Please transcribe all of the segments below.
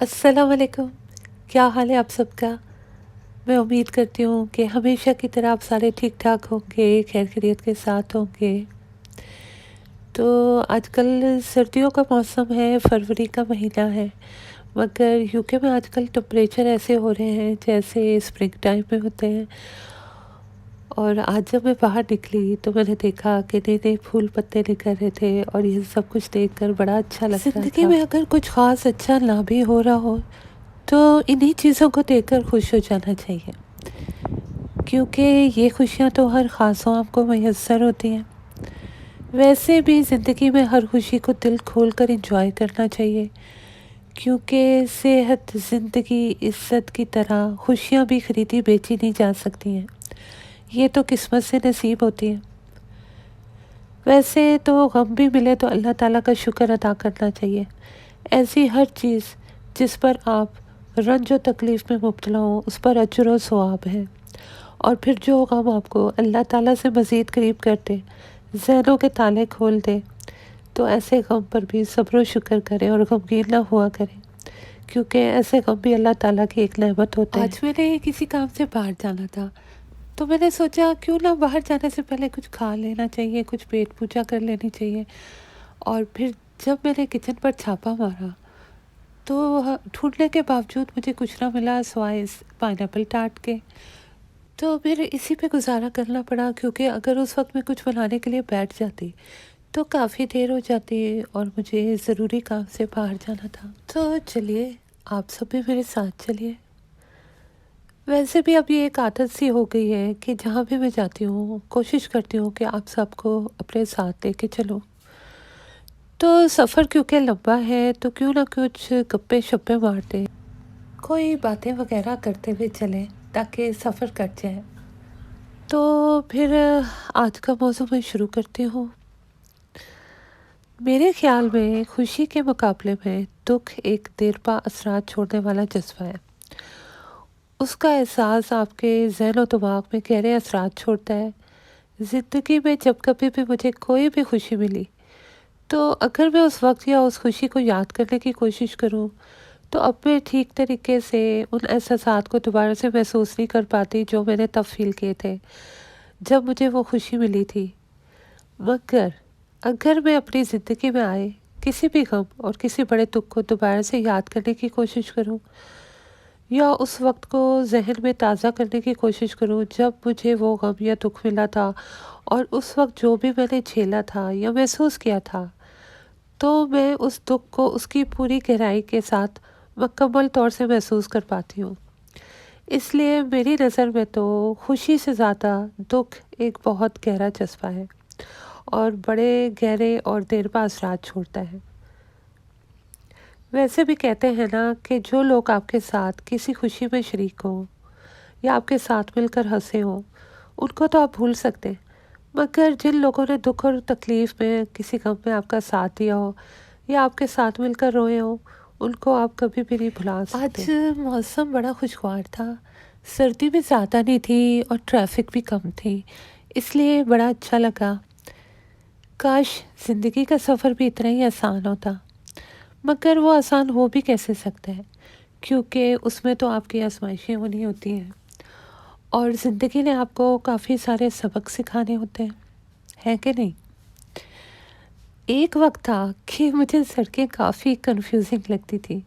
السلام علیکم، کیا حال ہے آپ سب کا؟ میں امید کرتی ہوں کہ ہمیشہ کی طرح آپ سارے ٹھیک ٹھاک ہوں گے، خیر خیریت کے ساتھ ہوں گے۔ تو آج کل سردیوں کا موسم ہے، فروری کا مہینہ ہے، مگر یو کے میں آج کل ٹمپریچر ایسے ہو رہے ہیں جیسے اسپرنگ ٹائم میں ہوتے ہیں۔ اور آج جب میں باہر نکلی تو میں نے دیکھا کہ نئے نئے پھول پتے نکل رہے تھے، اور یہ سب کچھ دیکھ کر بڑا اچھا لگ رہا تھا۔ زندگی میں اگر کچھ خاص اچھا نہ بھی ہو رہا ہو تو انہی چیزوں کو دیکھ کر خوش ہو جانا چاہیے، کیونکہ یہ خوشیاں تو ہر خاص عام کو میسر ہوتی ہیں۔ ویسے بھی زندگی میں ہر خوشی کو دل کھول کر انجوائے کرنا چاہیے، کیونکہ صحت، زندگی، عزت کی طرح خوشیاں بھی خریدی بیچی نہیں جا سکتی ہیں، یہ تو قسمت سے نصیب ہوتی ہیں۔ ویسے تو غم بھی ملے تو اللہ تعالیٰ کا شکر ادا کرنا چاہیے۔ ایسی ہر چیز جس پر آپ رنج و تکلیف میں مبتلا ہوں اس پر اجر و ثواب ہے، اور پھر جو غم آپ کو اللہ تعالیٰ سے مزید قریب کرتے، ذہنوں کے تالے کھول دے، تو ایسے غم پر بھی صبر و شکر کریں اور غمگین نہ ہوا کریں، کیونکہ ایسے غم بھی اللہ تعالیٰ کی ایک نعمت ہوتے ہیں۔ آج میں نے کسی کام سے باہر جانا تھا، تو میں نے سوچا کیوں نہ باہر جانے سے پہلے کچھ کھا لینا چاہیے، کچھ پیٹ پوجا کر لینی چاہیے۔ اور پھر جب میں نے کچن پر چھاپا مارا تو ڈھونڈنے کے باوجود مجھے کچھ نہ ملا سوائے اس پائن ایپل ٹارٹ کے۔ تو پھر اسی پہ گزارا کرنا پڑا، کیونکہ اگر اس وقت میں کچھ بنانے کے لیے بیٹھ جاتی تو کافی دیر ہو جاتی، اور مجھے ضروری کام سے باہر جانا تھا۔ تو چلیے آپ سب بھی میرے ساتھ چلیے۔ ویسے بھی اب یہ ایک عادت سی ہو گئی ہے کہ جہاں بھی میں جاتی ہوں کوشش کرتی ہوں کہ آپ سب کو اپنے ساتھ لے کے چلوں۔ تو سفر کیونکہ لمبا ہے تو کیوں نہ کچھ گپے شپے مارتے، کوئی باتیں وغیرہ کرتے ہوئے چلیں تاکہ سفر کٹ جائے۔ تو پھر آج کا موضوع میں شروع کرتی ہوں۔ میرے خیال میں خوشی کے مقابلے میں دکھ ایک دیر پا اثرات چھوڑنے والا جذبہ ہے۔ اس کا احساس آپ کے ذہن و دماغ میں گہرے اثرات چھوڑتا ہے۔ زندگی میں جب کبھی بھی مجھے کوئی بھی خوشی ملی تو اگر میں اس وقت یا اس خوشی کو یاد کرنے کی کوشش کروں تو اب میں ٹھیک طریقے سے ان احساسات کو دوبارہ سے محسوس نہیں کر پاتی جو میں نے تب فیل کیے تھے جب مجھے وہ خوشی ملی تھی۔ مگر اگر میں اپنی زندگی میں آئے کسی بھی غم اور کسی بڑے دکھ کو دوبارہ سے یاد کرنے کی کوشش کروں، یا اس وقت کو ذہن میں تازہ کرنے کی کوشش کروں جب مجھے وہ غم یا دکھ ملا تھا، اور اس وقت جو بھی میں نے جھیلا تھا یا محسوس کیا تھا، تو میں اس دکھ کو اس کی پوری گہرائی کے ساتھ مکمل طور سے محسوس کر پاتی ہوں۔ اس لیے میری نظر میں تو خوشی سے زیادہ دکھ ایک بہت گہرا جذبہ ہے، اور بڑے گہرے اور دیر پا اثرات چھوڑتا ہے۔ ویسے بھی کہتے ہیں نا کہ جو لوگ آپ کے ساتھ کسی خوشی میں شریک ہوں یا آپ کے ساتھ مل کر ہنسے ہوں ان کو تو آپ بھول سکتے ہیں، مگر جن لوگوں نے دکھ اور تکلیف میں کسی غم میں آپ کا ساتھ دیا ہو یا آپ کے ساتھ مل کر روئے ہوں ان کو آپ کبھی بھی نہیں بھلا سکتے۔ آج موسم بڑا خوشگوار تھا، سردی بھی زیادہ نہیں تھی اور ٹریفک بھی کم تھی، اس لیے بڑا اچھا لگا۔ کاش زندگی کا سفر بھی اتنا ہی آسان ہوتا، مگر وہ آسان ہو بھی کیسے سکتا ہے، کیونکہ اس میں تو آپ کی آزمائشیں ہونی ہوتی ہیں، اور زندگی نے آپ کو کافی سارے سبق سکھانے ہوتے ہیں، ہے کہ نہیں؟ ایک وقت تھا کہ مجھے سڑکیں کافی کنفیوزنگ لگتی تھی،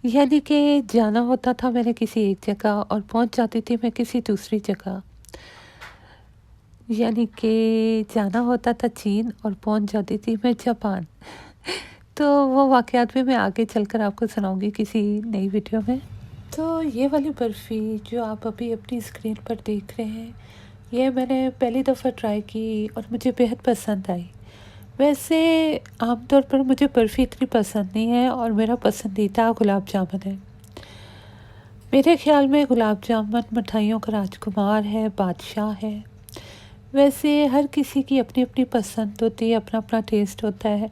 یعنی کہ جانا ہوتا تھا میں نے کسی ایک جگہ اور پہنچ جاتی تھی میں کسی دوسری جگہ، یعنی کہ جانا ہوتا تھا چین اور پہنچ جاتی تھی میں جاپان۔ تو وہ واقعات بھی میں آگے چل کر آپ کو سناؤں گی کسی نئی ویڈیو میں۔ تو یہ والی برفی جو آپ ابھی اپنی اسکرین پر دیکھ رہے ہیں، یہ میں نے پہلی دفعہ ٹرائی کی اور مجھے بہت پسند آئی۔ ویسے عام طور پر مجھے برفی اتنی پسند نہیں ہے، اور میرا پسندیدہ گلاب جامن ہے۔ میرے خیال میں گلاب جامن مٹھائیوں کا راجکمار ہے، بادشاہ ہے۔ ویسے ہر کسی کی اپنی اپنی پسند ہوتی ہے، اپنا اپنا ٹیسٹ ہوتا ہے۔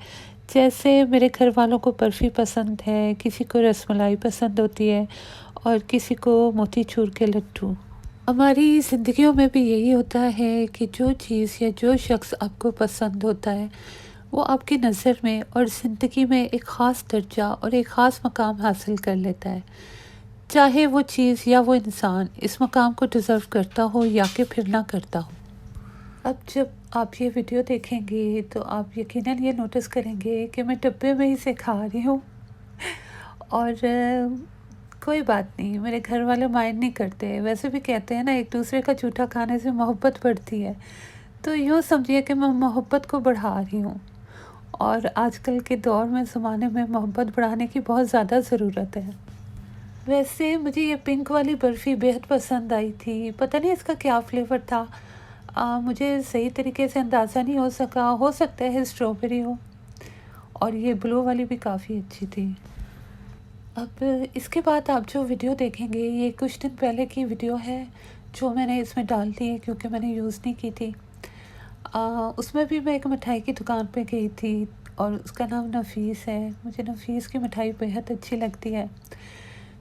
جیسے میرے گھر والوں کو برفی پسند ہے، کسی کو رس ملائی پسند ہوتی ہے، اور کسی کو موتی چور کے لڈو۔ ہماری زندگیوں میں بھی یہی ہوتا ہے کہ جو چیز یا جو شخص آپ کو پسند ہوتا ہے وہ آپ کی نظر میں اور زندگی میں ایک خاص درجہ اور ایک خاص مقام حاصل کر لیتا ہے، چاہے وہ چیز یا وہ انسان اس مقام کو ڈیزرو کرتا ہو یا کہ پھر نہ کرتا ہو۔ اب جب آپ یہ ویڈیو دیکھیں گے تو آپ یقیناً یہ نوٹس کریں گے کہ میں ڈبے میں ہی سے کھا رہی ہوں، اور کوئی بات نہیں، میرے گھر والے مائنڈ نہیں کرتے۔ ویسے بھی کہتے ہیں نا، ایک دوسرے کا جھوٹا کھانے سے محبت بڑھتی ہے، تو یوں سمجھیے کہ میں محبت کو بڑھا رہی ہوں، اور آج کل کے دور میں زمانے میں محبت بڑھانے کی بہت زیادہ ضرورت ہے۔ ویسے مجھے یہ پنک والی برفی بہت پسند آئی تھی، پتہ نہیں اس کا کیا فلیور تھا، مجھے صحیح طریقے سے اندازہ نہیں ہو سکتا ہے اسٹرابیری ہو، اور یہ بلو والی بھی کافی اچھی تھی۔ اب اس کے بعد آپ جو ویڈیو دیکھیں گے، یہ کچھ دن پہلے کی ویڈیو ہے جو میں نے اس میں ڈال دی ہے کیونکہ میں نے یوز نہیں کی تھی۔ اس میں بھی میں ایک مٹھائی کی دکان پہ گئی تھی، اور اس کا نام نفیس ہے۔ مجھے نفیس کی مٹھائی بہت اچھی لگتی ہے،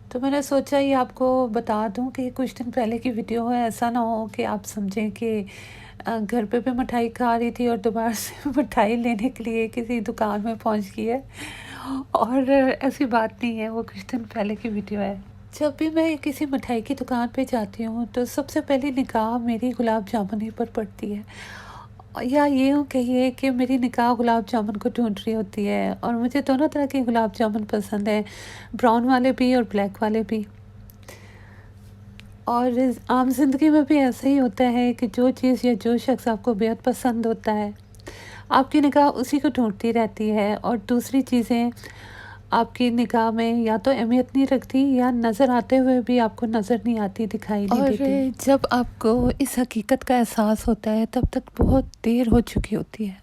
تو میں نے سوچا یہ آپ کو بتا دوں کہ کچھ دن پہلے کی ویڈیو ہے، ایسا نہ ہو کہ آپ سمجھیں کہ گھر پہ بھی مٹھائی کھا رہی تھی اور دوبارہ سے مٹھائی لینے کے لیے کسی دکان میں پہنچ گئی ہے، اور ایسی بات نہیں ہے، وہ کچھ دن پہلے کی ویڈیو ہے۔ جب بھی میں کسی مٹھائی کی دکان پہ جاتی ہوں تو سب سے پہلی نگاہ میری گلاب جامن پر پڑتی ہے، یا یوں کہیے کہ میری نگاہ گلاب جامن کو ڈھونڈ رہی ہوتی ہے، اور مجھے دونوں طرح کے گلاب جامن پسند ہیں، براؤن والے بھی اور بلیک والے بھی۔ اور عام زندگی میں بھی ایسا ہی ہوتا ہے کہ جو چیز یا جو شخص آپ کو بہت پسند ہوتا ہے، آپ کی نگاہ اسی کو ڈھونڈتی رہتی ہے، اور دوسری چیزیں آپ کی نگاہ میں یا تو اہمیت نہیں رکھتی، یا نظر آتے ہوئے بھی آپ کو نظر نہیں آتی، دکھائی نہیں دیتی۔ اور جب آپ کو اس حقیقت کا احساس ہوتا ہے تب تک بہت دیر ہو چکی ہوتی ہے۔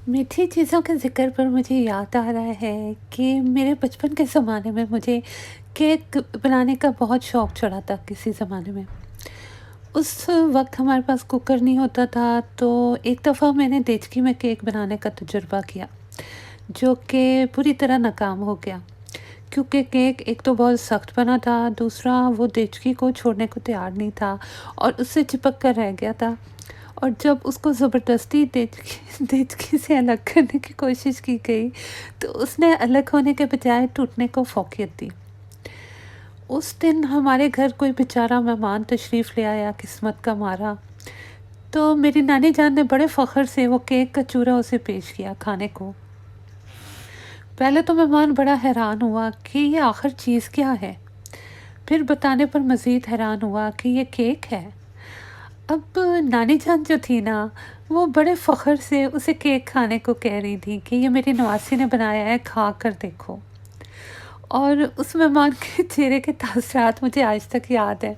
میٹھی چیزوں کے ذکر پر مجھے یاد آ رہا ہے کہ میرے بچپن کے زمانے میں مجھے کیک بنانے کا بہت شوق چڑھا تھا کسی زمانے میں۔ اس وقت ہمارے پاس کوکر نہیں ہوتا تھا، تو ایک دفعہ میں نے دیچکی میں کیک بنانے کا تجربہ کیا، جو کہ پوری طرح ناکام ہو گیا، کیونکہ کیک ایک تو بہت سخت بنا تھا، دوسرا وہ دیچکی کو چھوڑنے کو تیار نہیں تھا اور اس سے چپک کر رہ گیا تھا، اور جب اس کو زبردستی دیچکی سے الگ کرنے کی کوشش کی گئی تو اس نے الگ ہونے کے بجائے ٹوٹنے کو فوقیت دی۔ اس دن ہمارے گھر کوئی بیچارہ مہمان تشریف لے آیا قسمت کا مارا، تو میری نانی جان نے بڑے فخر سے وہ کیک کا چورا اسے پیش کیا کھانے کو۔ پہلے تو مہمان بڑا حیران ہوا کہ یہ آخر چیز کیا ہے، پھر بتانے پر مزید حیران ہوا کہ یہ کیک ہے۔ اب نانی جان جو تھی نا، وہ بڑے فخر سے اسے کیک کھانے کو کہہ رہی تھی کہ یہ میری نواسی نے بنایا ہے، کھا کر دیکھو۔ اور اس مہمان کے چہرے کے تاثرات مجھے آج تک یاد ہے۔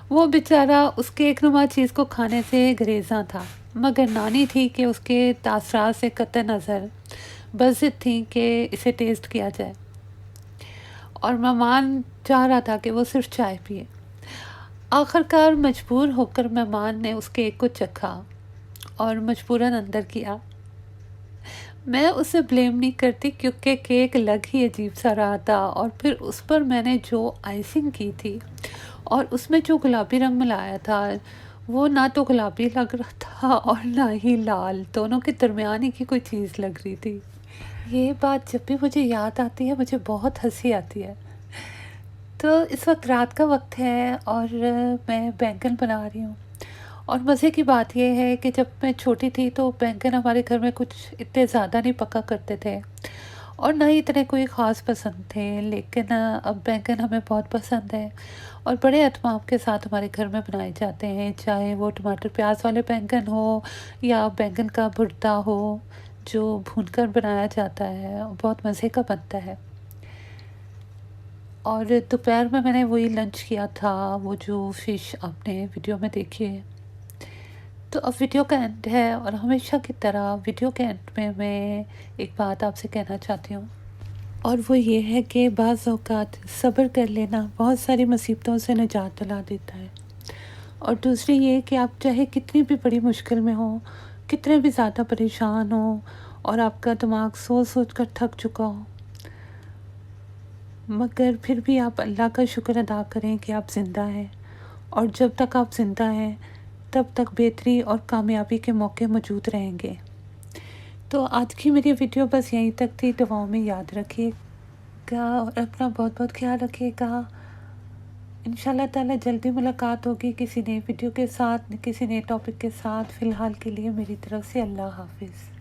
وہ بیچارہ اس کیک نما چیز کو کھانے سے گریزاں تھا، مگر نانی تھی کہ اس کے تاثرات سے قطع نظر بضد تھی کہ اسے ٹیسٹ کیا جائے، اور مہمان چاہ رہا تھا کہ وہ صرف چائے پیے۔ آخرکار مجبور ہو کر مہمان نے اس کیک کو چکھا اور مجبوراً اندر کیا۔ میں اسے بلیم نہیں کرتی کیونکہ کیک لگ ہی عجیب سا رہا تھا، اور پھر اس پر میں نے جو آئسنگ کی تھی اور اس میں جو گلابی رنگ ملایا تھا، وہ نہ تو گلابی لگ رہا تھا اور نہ ہی لال، دونوں کے درمیان ہی کی کوئی چیز لگ رہی تھی۔ یہ بات جب بھی مجھے یاد آتی ہے مجھے بہت ہنسی آتی ہے۔ تو اس وقت رات کا وقت ہے اور میں بینگن بنا رہی ہوں، اور مزے کی بات یہ ہے کہ جب میں چھوٹی تھی تو بینگن ہمارے گھر میں کچھ اتنے زیادہ نہیں پکا کرتے تھے، اور نہ ہی اتنے کوئی خاص پسند تھے، لیکن اب بینگن ہمیں بہت پسند ہے اور بڑے اہتمام کے ساتھ ہمارے گھر میں بنائے جاتے ہیں، چاہے وہ ٹماٹر پیاز والے بینگن ہو یا بینگن کا بھرتا ہو جو بھون کر بنایا جاتا ہے، بہت مزے کا بنتا ہے۔ اور دوپہر میں نے وہی لنچ کیا تھا، وہ جو فش آپ نے ویڈیو میں دیکھی ہے۔ تو اب ویڈیو کا اینڈ ہے، اور ہمیشہ کی طرح ویڈیو کے اینڈ میں میں ایک بات آپ سے کہنا چاہتی ہوں، اور وہ یہ ہے کہ بعض اوقات صبر کر لینا بہت ساری مصیبتوں سے نجات دلا دیتا ہے، اور دوسری یہ کہ آپ چاہے کتنی بھی بڑی مشکل میں ہوں، کتنے بھی زیادہ پریشان ہوں، اور آپ کا دماغ سوچ سوچ کر تھک چکا ہو، مگر پھر بھی آپ اللہ کا شکر ادا کریں کہ آپ زندہ ہیں، اور جب تک آپ زندہ ہیں تب تک بہتری اور کامیابی کے موقع موجود رہیں گے۔ تو آج کی میری ویڈیو بس یہیں تک تھی. دعاؤں میں یاد رکھیے گا اور اپنا بہت بہت خیال رکھیے گا. انشاءاللہ تعالی جلدی ملاقات ہوگی کسی نئی ویڈیو کے ساتھ، کسی نئے ٹاپک کے ساتھ. فی الحال کے لیے میری طرف سے اللہ حافظ.